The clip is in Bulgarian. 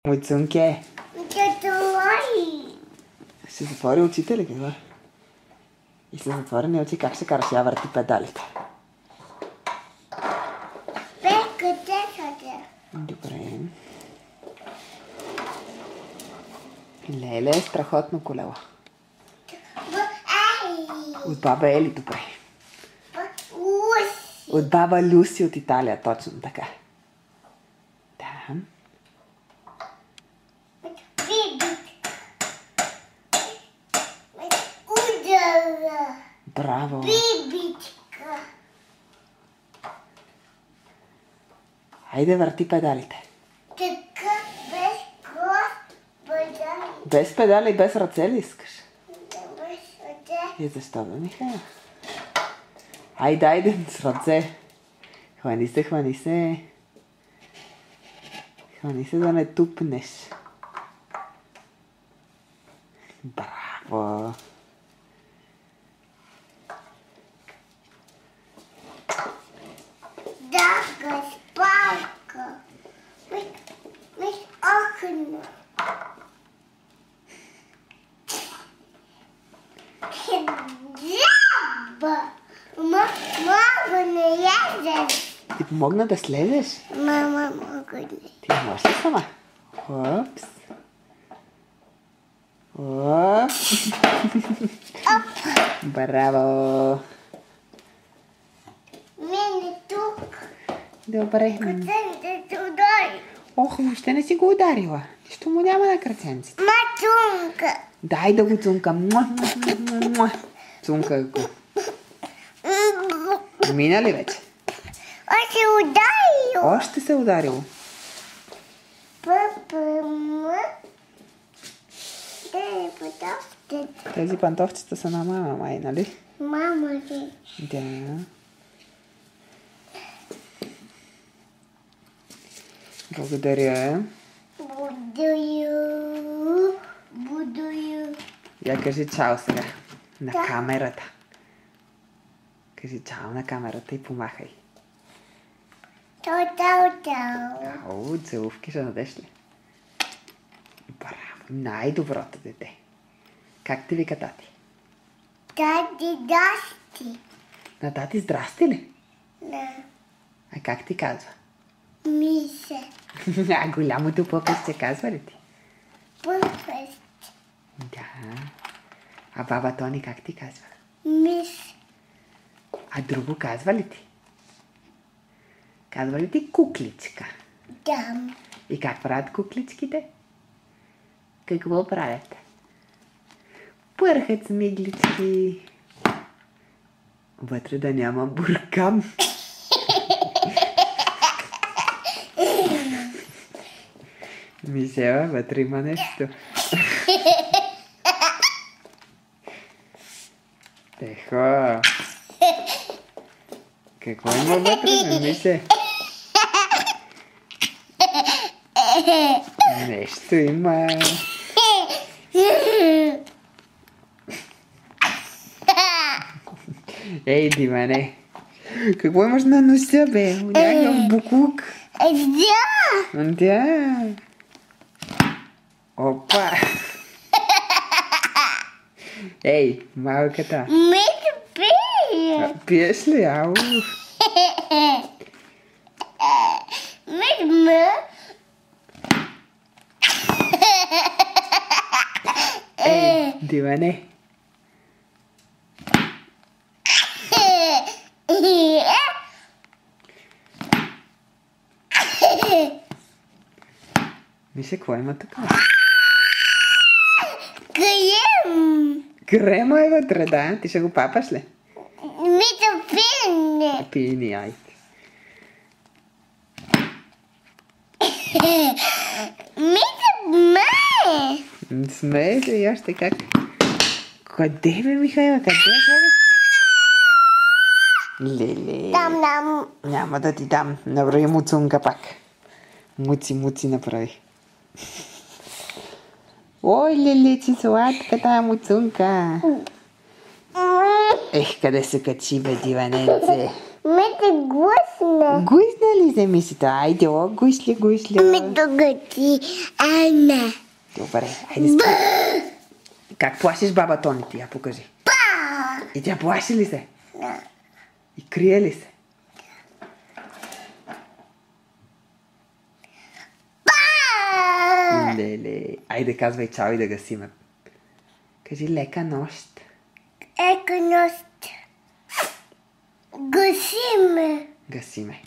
Муцунке. Затвори. Ще затвори очите ли какво? И с затворени очи как ще караш? Я върти педалите. Къде са? Добре. Леле, страхотно колело. От баба Ели, добре. От баба Люси от Италия, точно така. Да. Браво. Бибичка. Хайде, върти педалите. Така, без крос, педали. Без педали и без ръце ли искаш? Без ръце. И защо бе, Михаил? Айде, айде, с ръце. Хвани се, хвани се. Хвани се да не тупнеш. Браво. Дага спалка. Мис окно. Жаба. Мама не ядеш. Ти помогна да слезеш? Мама мога ли? Ти можеш ли сама? Опс. Оп. Браво. Мене тук. Добре. Къценте се удари. Ох, въобще не си го ударила. Нищо му няма на кръценците. Мачунка. Дай да го цункам. Цунка го. Мина ли вече? Още ударил. Още се ударило. Папа, дай потофтите. Тези пантовчета са на мама, май, нали? Мама ти. Да. Благодаря. Буду. Я кажи чао сега. На Да. камерата. Кажи чао на камерата и помахай. Тау. Ау, целувки ще дадеш ли? Браво, най-доброто дете. Как ти вика тати? Дади дасти. На тати здрасти ли? На А как ти казва? мисе. А голямото пъпесче казва ли ти? Пъпест. Да. А баба Тони как ти казва? Мис. А друго казва ли ти? Казва ли ти кукличка? Дам. И как правят кукличките? Какво правят? Пърхат с миглички. Вътре да няма буркан. Мишела, вътре има нещо. Тихо. Какво има вътре, Мише? Нещо има. Ей, Димане. Какво имаш на носа, бе? Някакъв буклук. Да. Опа. Ей, малката. Мис пие. Пиеш ли? Ау. Мис ме. Ей, Димане. Миша, какво има тук? Крем. Крема е вътре, да. Ти ще го папаш ли? Мисля пиене. Пини, айде. Мисля ме. Смее се и още как. Къде бе, Михайла? Къде бе? Леле. Дам. Няма да ти дам. Направи муцунка пак. Муци направи. Ой, леле, че сладка тая муцунка. Ех, къде се качи, бе, диваненце. Мисля Гусна. Гуйсна ли се мисите? Айде, о, гуйсли. Ми догати. Ана. Добре, айде спи. Как плашиш баба Тони ти? Я покажи. И тя плаши ли се? И крие ли се? Леле. Айде, казвай чао и да гасиме. Кажи лека нощ. Еконост. Гасиме. Гасиме.